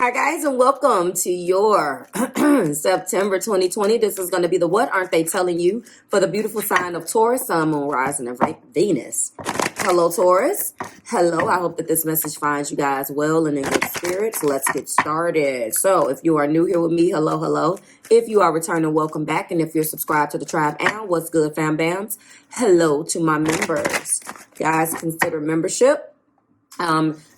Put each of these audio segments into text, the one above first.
Hi guys, and welcome to your September 2020. This is going to be the What Aren't They Telling You for the beautiful sign of Taurus, Sun, Moon, Rising, and Venus. Hello, Taurus. Hello. I hope that this message finds you guys well and in good spirits. Let's get started. So if you are new here with me, hello, hello. If you are returning, welcome back. And if you're subscribed to the tribe, and what's good, fam bams? Hello to my members. Guys, consider membership.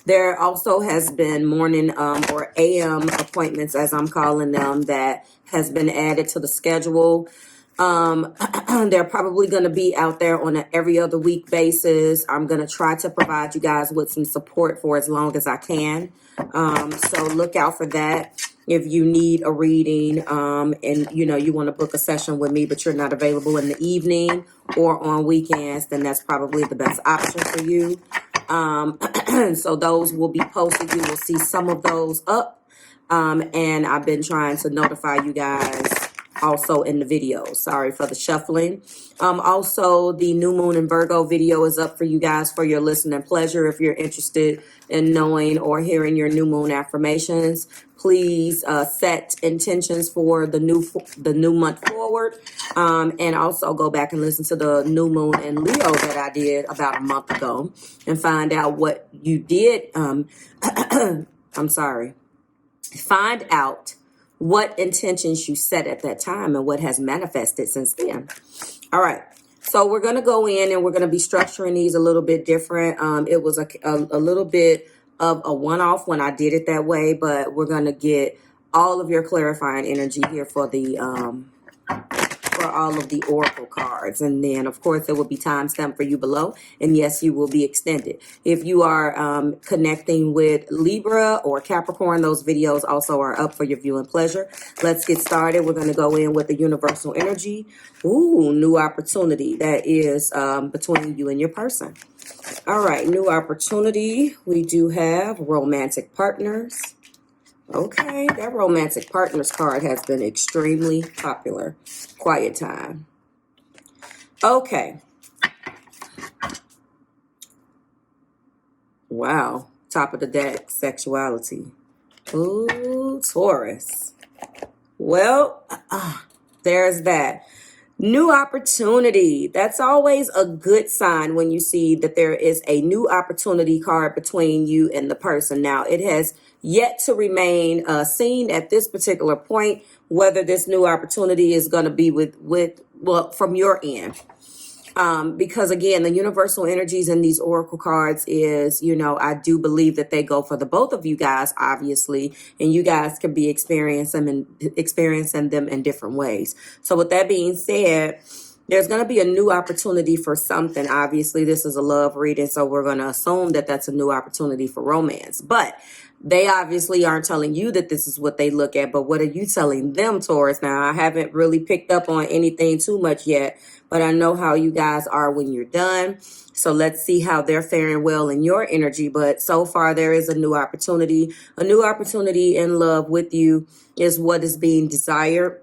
There also has been morning or AM appointments, as I'm calling them, that has been added to the schedule. They're probably going to be out there on an every other week basis. I'm going to try to provide you guys with some support for as long as I can. So look out for that. If you need a reading and you want to book a session with me, but you're not available in the evening or on weekends, then that's probably the best option for you. So those will be posted. You will see some of those up. And I've been trying to notify you guys also in the video. Sorry for the shuffling. Also, the new moon in Virgo video is up for you guys for your listening pleasure. If you're interested in knowing or hearing your new moon affirmations, please set intentions for the new month forward. And also go back and listen to the new moon in Leo that I did about a month ago and find out what you did. I'm sorry. Find out what intentions you set at that time and what has manifested since then. All right. So we're going to go in and we're going to be structuring these a little bit different. It was a little bit of a one-off when I did it that way, but we're going to get all of your clarifying energy here for the for all of the oracle cards. And then of course there will be timestamp for you below, and yes, you will be extended. If you are connecting with Libra or Capricorn, those videos also are up for your viewing pleasure. Let's get started. We're going to go in with the universal energy. Ooh, new opportunity that is between you and your person. All right, new opportunity. We do have romantic partners. Okay, that romantic partners card has been extremely popular. Quiet time. Okay. Wow. Top of the deck, sexuality. Ooh, Taurus. Well, there's that. New opportunity. That's always a good sign when you see that there is a new opportunity card between you and the person. Now, it has yet to remain seen at this particular point whether this new opportunity is going to be well, from your end. Because again, the universal energies in these oracle cards is, I do believe that they go for the both of you guys, obviously, and you guys can be experiencing them in different ways. So with that being said, there's going to be a new opportunity for something. Obviously, this is a love reading, so we're going to assume that that's a new opportunity for romance. But they obviously aren't telling you that this is what they look at, but what are you telling them, Taurus? Now, I haven't really picked up on anything too much yet, but I know how you guys are when you're done. So let's see how they're faring well in your energy. But so far, there is a new opportunity. A new opportunity in love with you is what is being desired.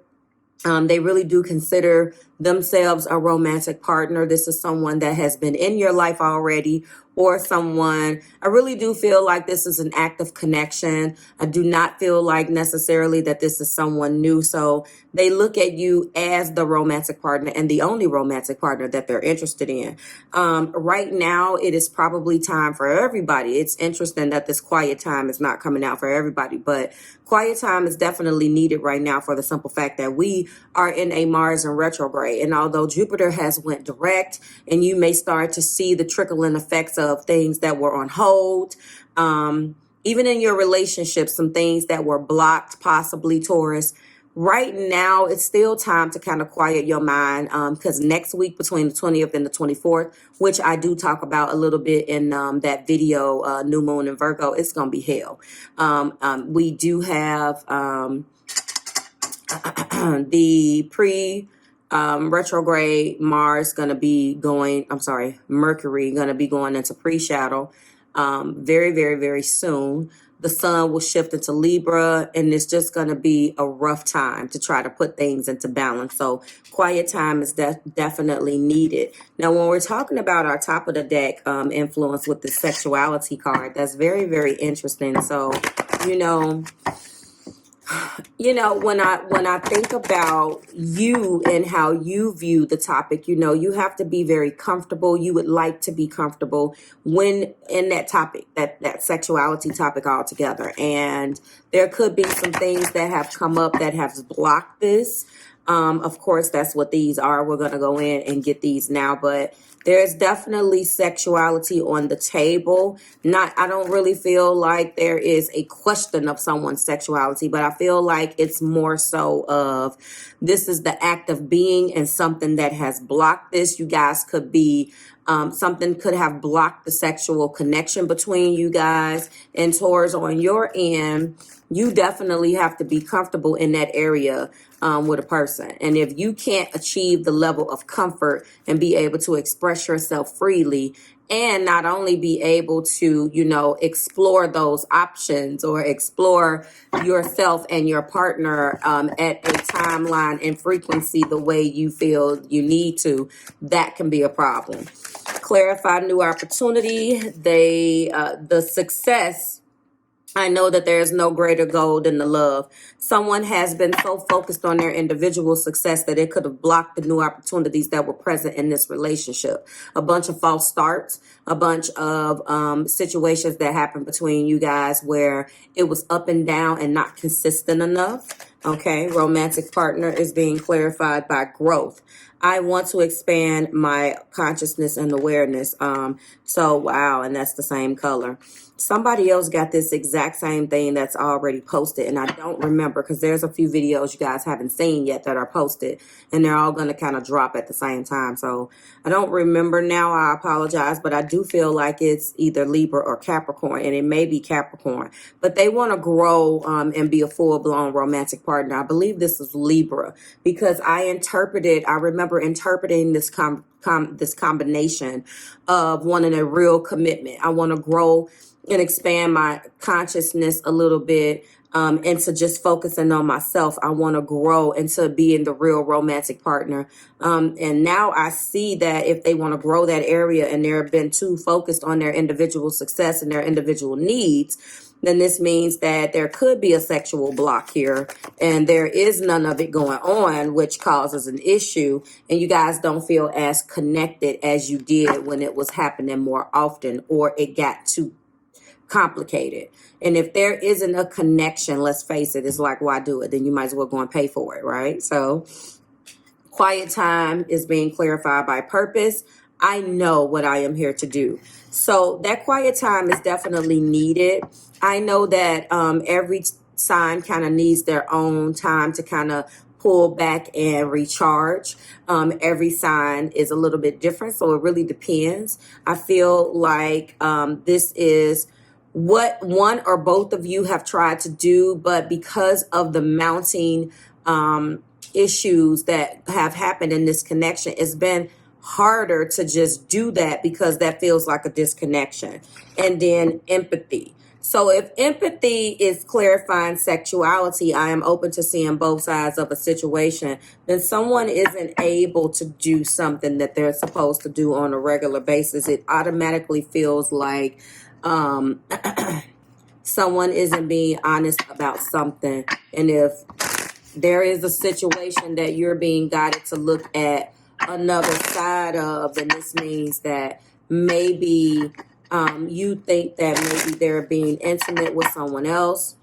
They really do consider themselves a romantic partner. This is someone that has been in your life already, or someone, I really do feel like this is an active connection. I do not feel like necessarily that this is someone new. So they look at you as the romantic partner and the only romantic partner that they're interested in. Right now, it is probably time for everybody. It's interesting that this quiet time is not coming out for everybody, but quiet time is definitely needed right now for the simple fact that we are in a Mars in retrograde. And although Jupiter has went direct and you may start to see the trickling effects of things that were on hold, even in your relationship, some things that were blocked, possibly, Taurus. Right now, it's still time to kind of quiet your mind because next week between the 20th and the 24th, which I do talk about a little bit in that video, New Moon in Virgo, it's going to be hell. We do have the retrograde Mars going to be going, Mercury going to be going into pre-shadow very, very, very soon. The sun will shift into Libra, and it's just going to be a rough time to try to put things into balance. So quiet time is definitely needed. Now, when we're talking about our top of the deck influence with the sexuality card, that's very, very interesting. So when I think about you and how you view the topic, you have to be very comfortable. You would like to be comfortable when in that topic, that sexuality topic altogether. And there could be some things that have come up that have blocked this. Of course, that's what these are. We're going to go in and get these now, but there's definitely sexuality on the table. I don't really feel like there is a question of someone's sexuality, but I feel like it's more so of this is the act of being and something that has blocked this. You guys could be, something could have blocked the sexual connection between you guys. And Taurus, on your end, you definitely have to be comfortable in that area with a person. And if you can't achieve the level of comfort and be able to express yourself freely, and not only be able to, explore those options or explore yourself and your partner at a timeline and frequency the way you feel you need to, that can be a problem. Clarify new opportunity. The success, I know that there is no greater goal than the love. Someone has been so focused on their individual success that it could have blocked the new opportunities that were present in this relationship. A bunch of false starts, a bunch of situations that happened between you guys where it was up and down and not consistent enough. Okay, romantic partner is being clarified by growth. I want to expand my consciousness and awareness. Wow, and that's the same color. Somebody else got this exact same thing that's already posted, and I don't remember because there's a few videos you guys haven't seen yet that are posted, and they're all going to kind of drop at the same time. So I don't remember now. I apologize, but I do feel like it's either Libra or Capricorn, and it may be Capricorn. But they want to grow and be a full-blown romantic partner. I believe this is Libra because I remember interpreting this this combination of wanting a real commitment. I want to grow and expand my consciousness a little bit into just focusing on myself. I want to grow into being the real romantic partner. And now I see that if they want to grow that area and they've been too focused on their individual success and their individual needs, then this means that there could be a sexual block here and there is none of it going on, which causes an issue. And you guys don't feel as connected as you did when it was happening more often, or it got too complicated. And if there isn't a connection, let's face it, it's like, why do it? Then you might as well go and pay for it, right? So quiet time is being clarified by purpose. I know what I am here to do. So that quiet time is definitely needed. I know that every sign kind of needs their own time to kind of pull back and recharge. Every sign is a little bit different, so it really depends. I feel like this is what one or both of you have tried to do, but because of the mounting issues that have happened in this connection, it's been harder to just do that because that feels like a disconnection. And then empathy. So if empathy is clarifying sexuality, I am open to seeing both sides of a situation. Then someone isn't able to do something that they're supposed to do on a regular basis. It automatically feels like someone isn't being honest about something. And if there is a situation that you're being guided to look at another side of, then this means that maybe you think that maybe they're being intimate with someone else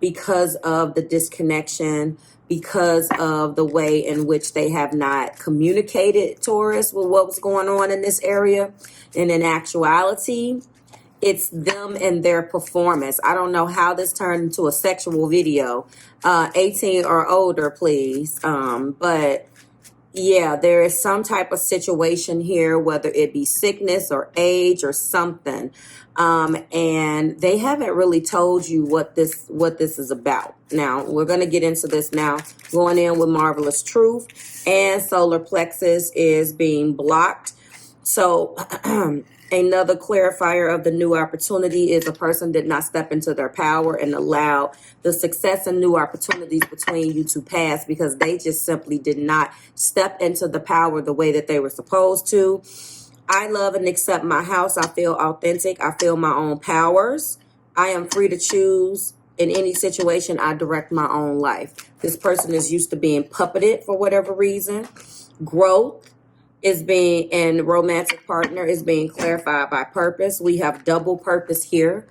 because of the disconnection, because of the way in which they have not communicated, Taurus, with what was going on in this area. And in actuality, it's them and their performance. I don't know how this turned into a sexual video. 18 or older, please. But yeah, there is some type of situation here, whether it be sickness or age or something. And they haven't really told you what this is about. Now, we're going to get into this now. Going in with Marvelous Truth, and solar plexus is being blocked. So another clarifier of the new opportunity is a person did not step into their power and allow the success and new opportunities between you to pass because they just simply did not step into the power the way that they were supposed to. I love and accept my house. I feel authentic. I feel my own powers. I am free to choose. In any situation, I direct my own life. This person is used to being puppeted for whatever reason. Growth is being, and romantic partner is being clarified by purpose. We have double purpose here.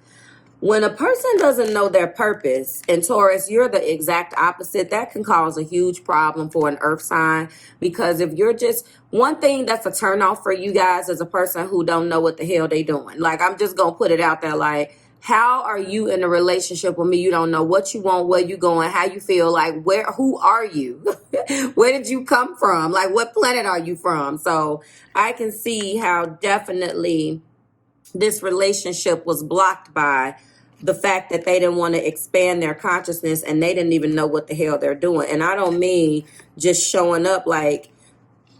When a person doesn't know their purpose, and Taurus, you're the exact opposite, that can cause a huge problem for an earth sign. Because if you're just, one thing that's a turnoff for you guys is a person who don't know what the hell they doing. Like, I'm just going to put it out there, like, how are you in a relationship with me? You don't know what you want, where you going, how you feel, like, who are you? Where did you come from? Like, what planet are you from? So I can see how definitely this relationship was blocked by the fact that they didn't want to expand their consciousness, and they didn't even know what the hell they're doing. And I don't mean just showing up like,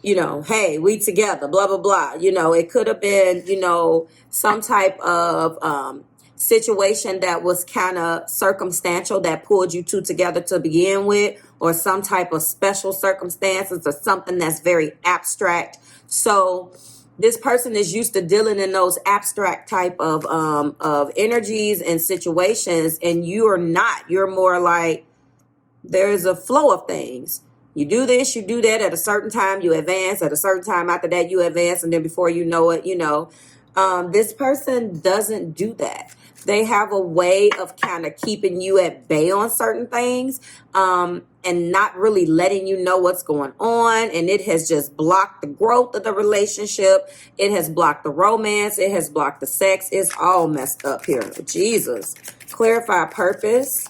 you know, hey, we together, blah, blah, blah. You know, it could have been, you know, some type of situation that was kind of circumstantial that pulled you two together to begin with, or some type of special circumstances, or something that's very abstract. So this person is used to dealing in those abstract type of energies and situations, and you are not. You're more like, there's a flow of things. You do this, you do that at a certain time, you advance. At a certain time after that, you advance. And then before you know it, you know, this person doesn't do that. They have a way of kind of keeping you at bay on certain things, and not really letting you know what's going on. And it has just blocked the growth of the relationship. It has blocked the romance. It has blocked the sex. It's all messed up here. Jesus. Clarify purpose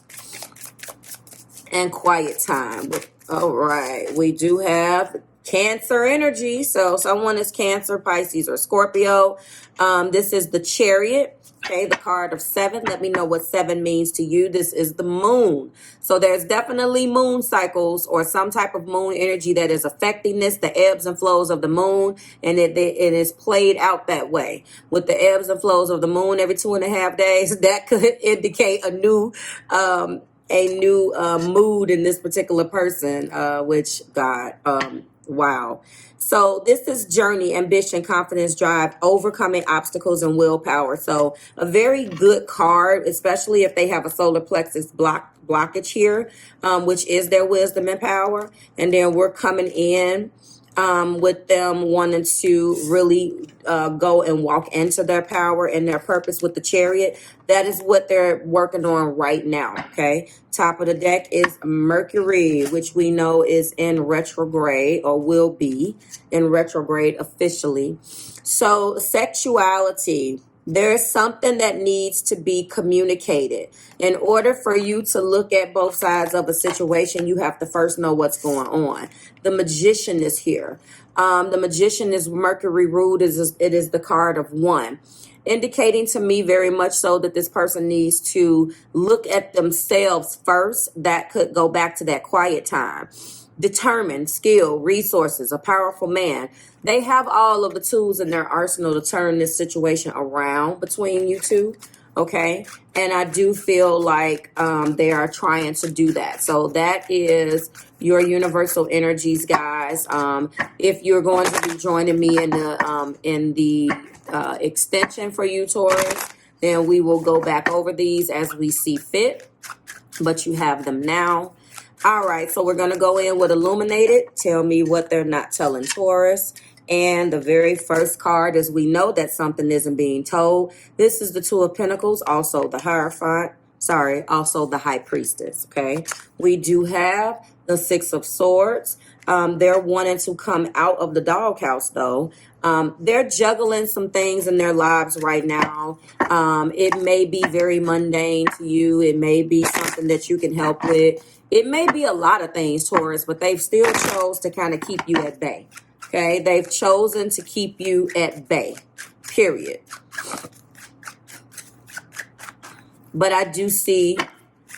and quiet time. All right. We do have Cancer energy. So someone is Cancer, Pisces, or Scorpio. This is the Chariot. Okay, the card of 7. Let me know what 7 means to you. This is the moon. So there's definitely moon cycles or some type of moon energy that is affecting this, the ebbs and flows of the moon. And it is played out that way. With the ebbs and flows of the moon every 2.5 days, that could indicate a new mood in this particular person, which God, wow. So this is journey, ambition, confidence, drive, overcoming obstacles, and willpower. So a very good card, especially if they have a solar plexus blockage here, which is their wisdom and power. And then we're coming in with them wanting to really go and walk into their power and their purpose with the Chariot. That is what they're working on right now, okay? Top of the deck is Mercury, which we know is in retrograde, or will be in retrograde officially. So sexuality, there's something that needs to be communicated. In order for you to look at both sides of a situation, you have to first know what's going on. The Magician is here. The Magician is Mercury ruled. It is the card of 1, indicating to me very much so that this person needs to look at themselves first. That could go back to that quiet time. Determined, skill, resources, a powerful man. They have all of the tools in their arsenal to turn this situation around between you two. Okay. And I do feel like they are trying to do that. So that is your universal energies, guys. If you're going to be joining me in the extension for you, Taurus, then we will go back over these as we see fit. But you have them now. All right, so we're going to go in with Illuminated. Tell me what they're not telling Taurus. And the very first card is we know that something isn't being told. This is the Two of Pentacles, also the Hierophant. Sorry, also the High Priestess, okay? We do have the Six of Swords. They're wanting to come out of the doghouse, though. They're juggling some things in their lives right now. It may be very mundane to you. It may be something that you can help with. It may be a lot of things, Taurus, but they've still chose to kind of keep you at bay. Okay, they've chosen to keep you at bay, period. But I do see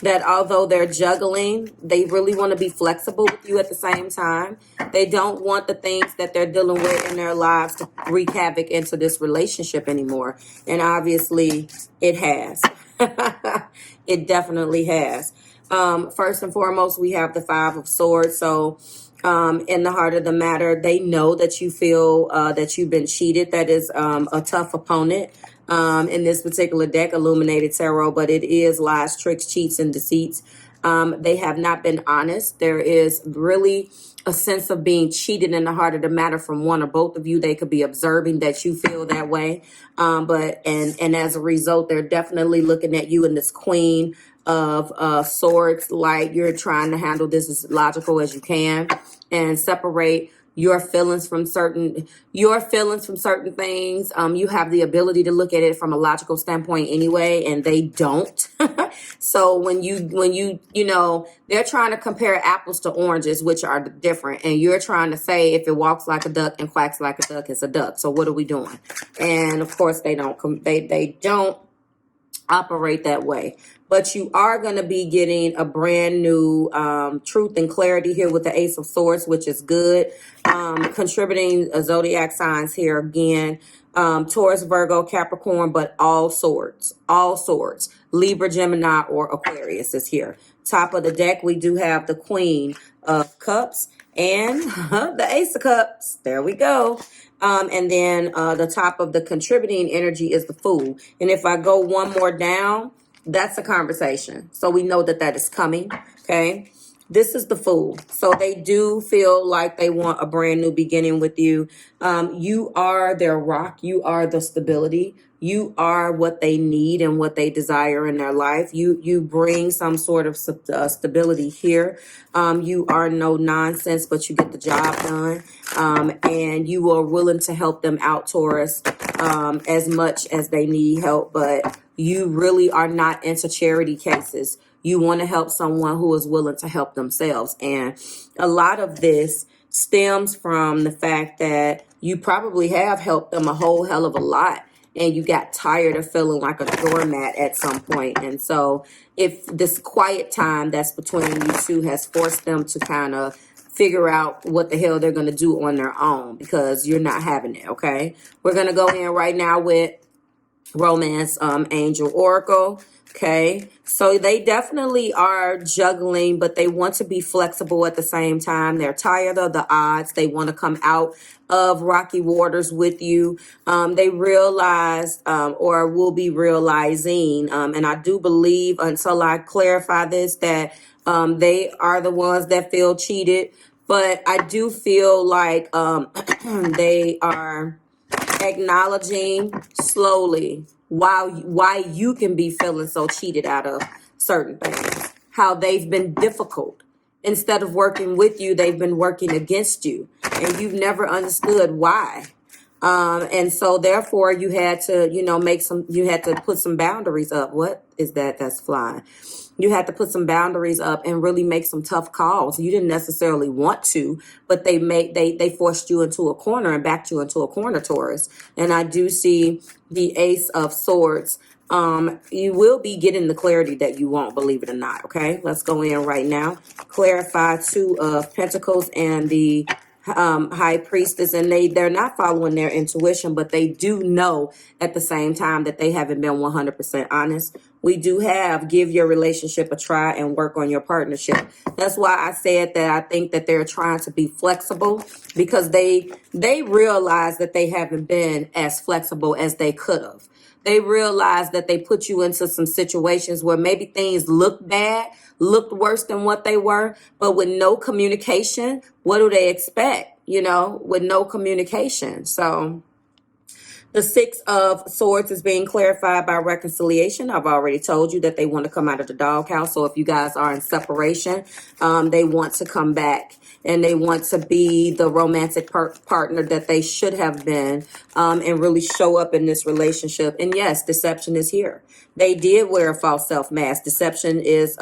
that although they're juggling, they really want to be flexible with you at the same time. They don't want the things that they're dealing with in their lives to wreak havoc into this relationship anymore. And obviously it has. It definitely has. First and foremost, we have the Five of Swords. So in the heart of the matter, they know that you feel that you've been cheated. That is a tough opponent. in this particular deck, Illuminated Tarot, but it is lies, tricks, cheats, and deceits. They have not been honest. There is really a sense of being cheated in the heart of the matter from one or both of you. They could be observing that you feel that way. And as a result, they're definitely looking at you in this Queen of Swords, like you're trying to handle this as logical as you can and separate your feelings from certain things. You have the ability to look at it from a logical standpoint anyway, and they don't. So when you they're trying to compare apples to oranges, which are different, and you're trying to say if it walks like a duck and quacks like a duck, it's a duck. So what are we doing? And of course they don't operate that way. But you are going to be getting a brand new truth and clarity here with the Ace of Swords, which is good. Contributing zodiac signs here again. Taurus, Virgo, Capricorn, but all swords. Libra, Gemini, or Aquarius is here. Top of the deck, we do have the Queen of Cups and the Ace of Cups. There we go. And then the top of the contributing energy is the Fool. And if I go one more down, that's a conversation. So we know that that is coming. Okay. This is the Fool. So they do feel like they want a brand new beginning with you. You are their rock. You are the stability. You are what they need and what they desire in their life. You bring some sort of stability here. You are no nonsense, but you get the job done. And you are willing to help them out, Taurus, as much as they need help. But you really are not into charity cases. You want to help someone who is willing to help themselves. And a lot of this stems from the fact that you probably have helped them a whole hell of a lot. And you got tired of feeling like a doormat at some point. And so if this quiet time that's between you two has forced them to kind of figure out what the hell they're going to do on their own because you're not having it, okay? We're going to go in right now with Romance Angel Oracle. Okay, so they definitely are juggling, but they want to be flexible at the same time. They're tired of the odds. They want to come out of rocky waters with you. They realize or will be realizing, and I do believe until I clarify this, that they are the ones that feel cheated. But I do feel like they are acknowledging slowly why you can be feeling so cheated out of certain things, how they've been difficult. Instead of working with you, they've been working against you, and you've never understood why. And so therefore you had to, you had to put some boundaries up. What is that? That's flying. You had to put some boundaries up and really make some tough calls. You didn't necessarily want to, but they forced you into a corner and backed you into a corner, Taurus. And I do see the Ace of Swords. You will be getting the clarity that you want, believe it or not. Okay, let's go in right now. Clarify Two of Pentacles and the High Priestess, and they're not following their intuition, but they do know at the same time that they haven't been 100% honest. We do have give your relationship a try and work on your partnership. That's why I said that I think that they're trying to be flexible, because they realize that they haven't been as flexible as they could have. They realize that they put you into some situations where maybe things looked bad, looked worse than what they were, but with no communication, what do they expect? With no communication. So the Six of Swords is being clarified by reconciliation. I've already told you that they want to come out of the doghouse. So if you guys are in separation, they want to come back. And they want to be the romantic partner that they should have been, and really show up in this relationship. And yes, deception is here. They did wear a false self mask. Deception is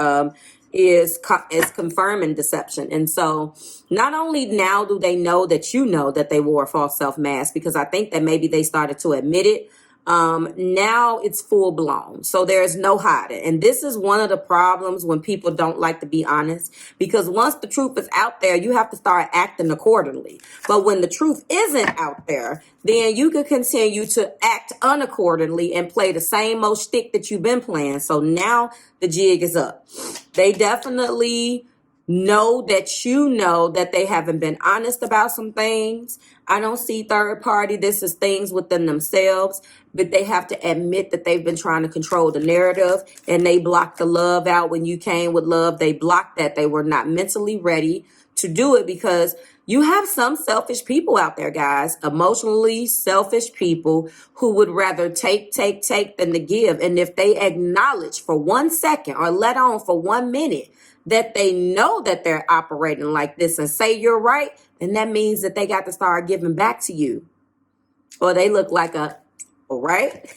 confirming deception. And so not only now do they know that they wore a false self mask, because I think that maybe they started to admit it. Now it's full blown. So there's no hiding. And this is one of the problems when people don't like to be honest, because once the truth is out there, you have to start acting accordingly. But when the truth isn't out there, then you can continue to act unaccordingly and play the same old shtick that you've been playing. So now the jig is up. They definitely Know that you know that they haven't been honest about some things. I don't see third party. This is things within themselves, but they have to admit that they've been trying to control the narrative, and they blocked the love out when you came with love. They blocked that. They were not mentally ready to do it, because you have some selfish people out there, guys, emotionally selfish people who would rather take than to give. And if they acknowledge for 1 second or let on for 1 minute that they know that they're operating like this and say you're right, then that means that they got to start giving back to you. Or they look like a, all right?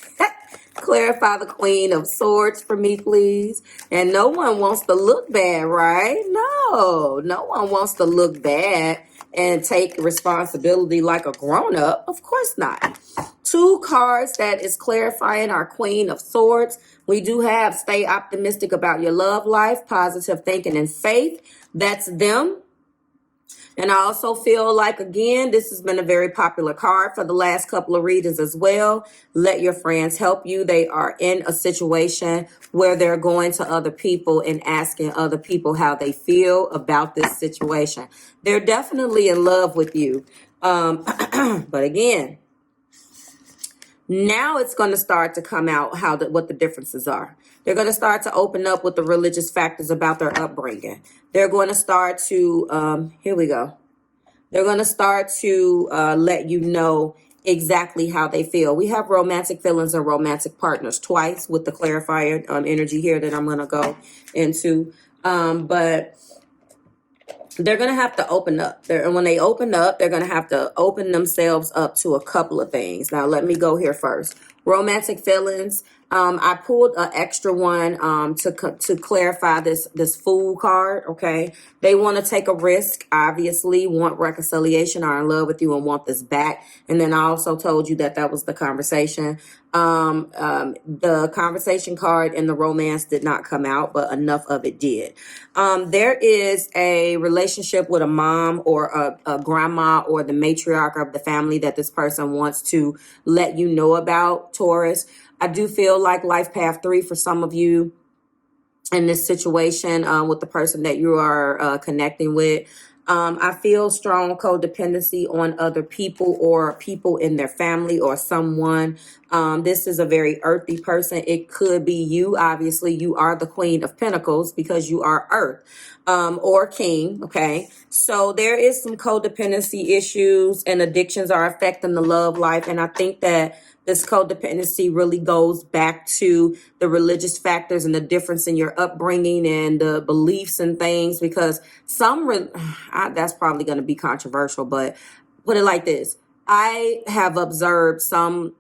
Clarify the Queen of Swords for me, please. And no one wants to look bad, right? No one wants to look bad and take responsibility like a grown-up. Of course not. 2 cards that is clarifying our Queen of Swords. We do have stay optimistic about your love life, positive thinking and faith. That's them. And I also feel like, again, this has been a very popular card for the last couple of readings as well. Let your friends help you. They are in a situation where they're going to other people and asking other people how they feel about this situation. They're definitely in love with you. But again, now it's going to start to come out what the differences are. They're going to start to open up with the religious factors about their upbringing. They're going to start to, here we go. They're going to start to let you know exactly how they feel. We have romantic feelings and romantic partners twice with the clarifier energy here that I'm going to go into. But they're going to have to open up. And when they open up, they're going to have to open themselves up to a couple of things. Now, let me go here first. Romantic feelings. I pulled an extra one to clarify this Fool card, okay? They want to take a risk, obviously, want reconciliation, are in love with you and want this back. And then I also told you that was the conversation. The conversation card and the romance did not come out, but enough of it did. There is a relationship with a mom or a grandma or the matriarch of the family that this person wants to let you know about, Taurus. I do feel like life path 3 for some of you in this situation with the person that you are connecting with. I feel strong codependency on other people or people in their family or someone. This is a very earthy person. It could be you. Obviously, you are the Queen of Pentacles because you are Earth or King. Okay. So there is some codependency issues and addictions are affecting the love life. And I think that this codependency really goes back to the religious factors and the difference in your upbringing and the beliefs and things, because that's probably going to be controversial, but put it like this. I have observed some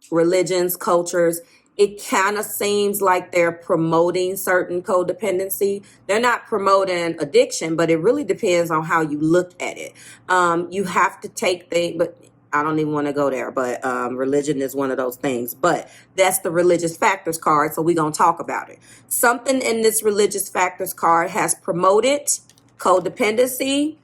religions, cultures, it kind of seems like they're promoting certain codependency. They're not promoting addiction, but it really depends on how you look at it. You have to take things, but I don't even want to go there, but religion is one of those things. But that's the religious factors card, so we're going to talk about it. Something in this religious factors card has promoted codependency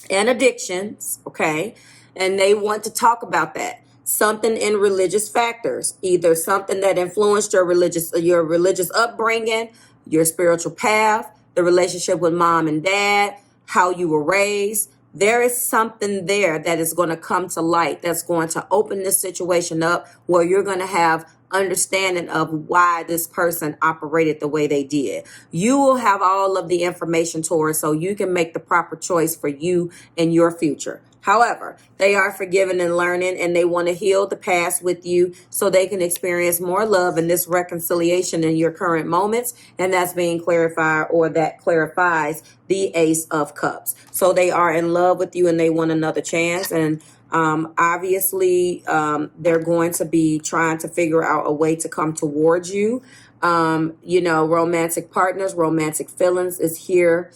and addictions, okay? And they want to talk about that. Something in religious factors, either something that influenced your religious upbringing, your spiritual path, the relationship with mom and dad, how you were raised. There is something there that is going to come to light that's going to open this situation up where you're going to have understanding of why this person operated the way they did. You will have all of the information, Taurus, so you can make the proper choice for you and your future. However, they are forgiving and learning, and they want to heal the past with you so they can experience more love and this reconciliation in your current moments. And that's being clarified, or that clarifies the Ace of Cups. So they are in love with you and they want another chance. And obviously, they're going to be trying to figure out a way to come towards you. Romantic partners, romantic feelings is here.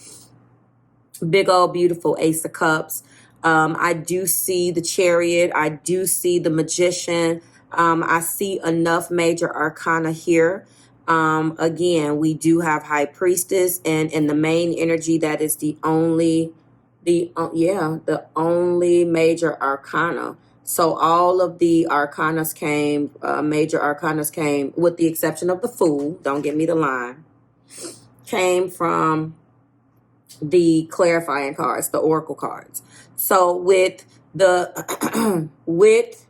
Big old beautiful Ace of Cups. I do see the Chariot. I do see the Magician. I see enough major arcana here. Again, we do have High Priestess, and in the main energy, that is the only major arcana. So all of the arcanas came, major arcanas came, with the exception of the Fool. Don't give me the line. Came from the clarifying cards, the oracle cards. So with the with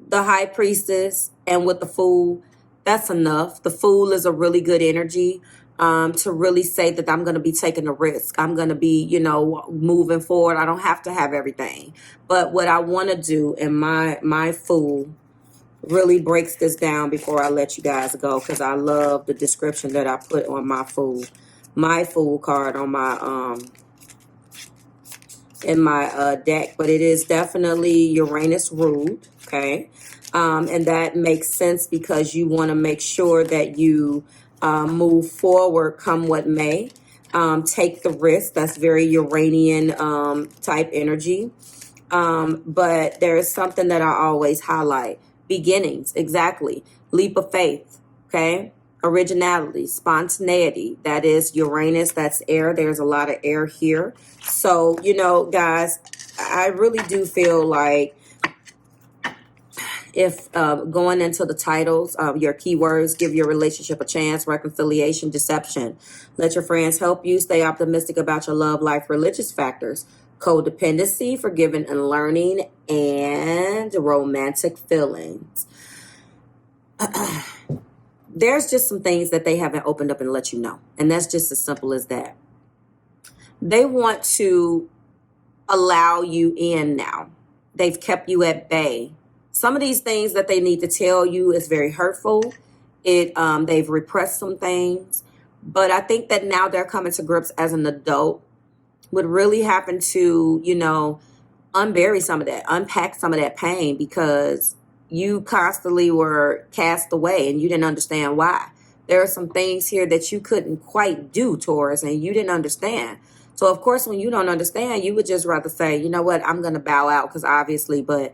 the high priestess and with the fool, that's enough. The fool is a really good energy to really say that I'm going to be taking a risk. I'm going to be, you know, moving forward. I don't have to have everything. But what I want to do, and my fool really breaks this down before I let you guys go, because I love the description that I put on my fool card on my in my deck. But it is definitely Uranus ruled, okay? And that makes sense because you want to make sure that you move forward come what may. Take the risk. That's very Uranian type energy. But there is something that I always highlight. Beginnings, exactly. Leap of faith, okay? Originality, spontaneity. That is Uranus, that's air. There's a lot of air here. So, you know, guys, I really do feel like if going into the titles, your keywords, give your relationship a chance, reconciliation, deception. Let your friends help you. Stay optimistic about your love life, religious factors, codependency, forgiving and learning, and romantic feelings. There's just some things that they haven't opened up and let you know. And that's just as simple as that. They want to allow you in now. They've kept you at bay. Some of these things that they need to tell you is very hurtful. They've repressed some things. But I think that now they're coming to grips as an adult with really having to, you know, unbury some of that, unpack some of that pain, because you constantly were cast away and you didn't understand why. There are some things here that you couldn't quite do, Taurus, and you didn't understand. So, of course, when you don't understand, you would just rather say, you know what, I'm going to bow out, because obviously, but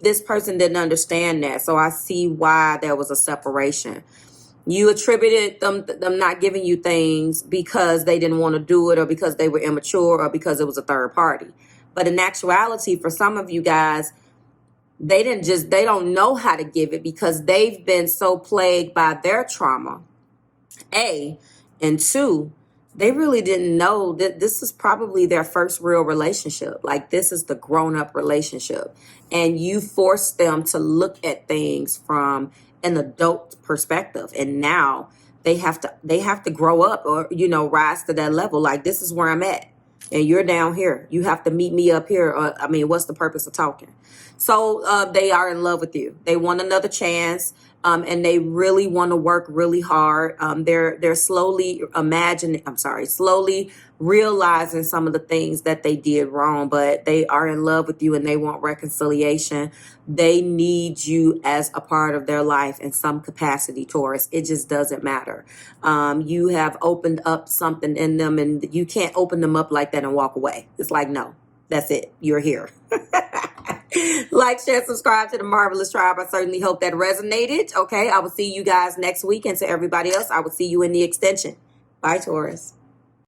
this person didn't understand that. So I see why there was a separation. You attributed them not giving you things because they didn't want to do it, or because they were immature, or because it was a third party. But in actuality, for some of you guys, they don't know how to give it because they've been so plagued by their trauma. And two, they really didn't know that this is probably their first real relationship. Like, this is the grown-up relationship. And you forced them to look at things from an adult perspective. And now they have to grow up, or, you know, rise to that level. Like, this is where I'm at, and you're down here. You have to meet me up here. What's the purpose of talking? So they are in love with you. They want another chance. And they really want to work really hard. They're slowly realizing some of the things that they did wrong, but they are in love with you and they want reconciliation. They need you as a part of their life in some capacity, Taurus. It just doesn't matter. You have opened up something in them, and you can't open them up like that and walk away. It's like, no, that's it. You're here. Like, share, subscribe to the Marvelous Tribe. I certainly hope that resonated. Okay, I will see you guys next week. And to everybody else, I will see you in the extension. Bye, Taurus.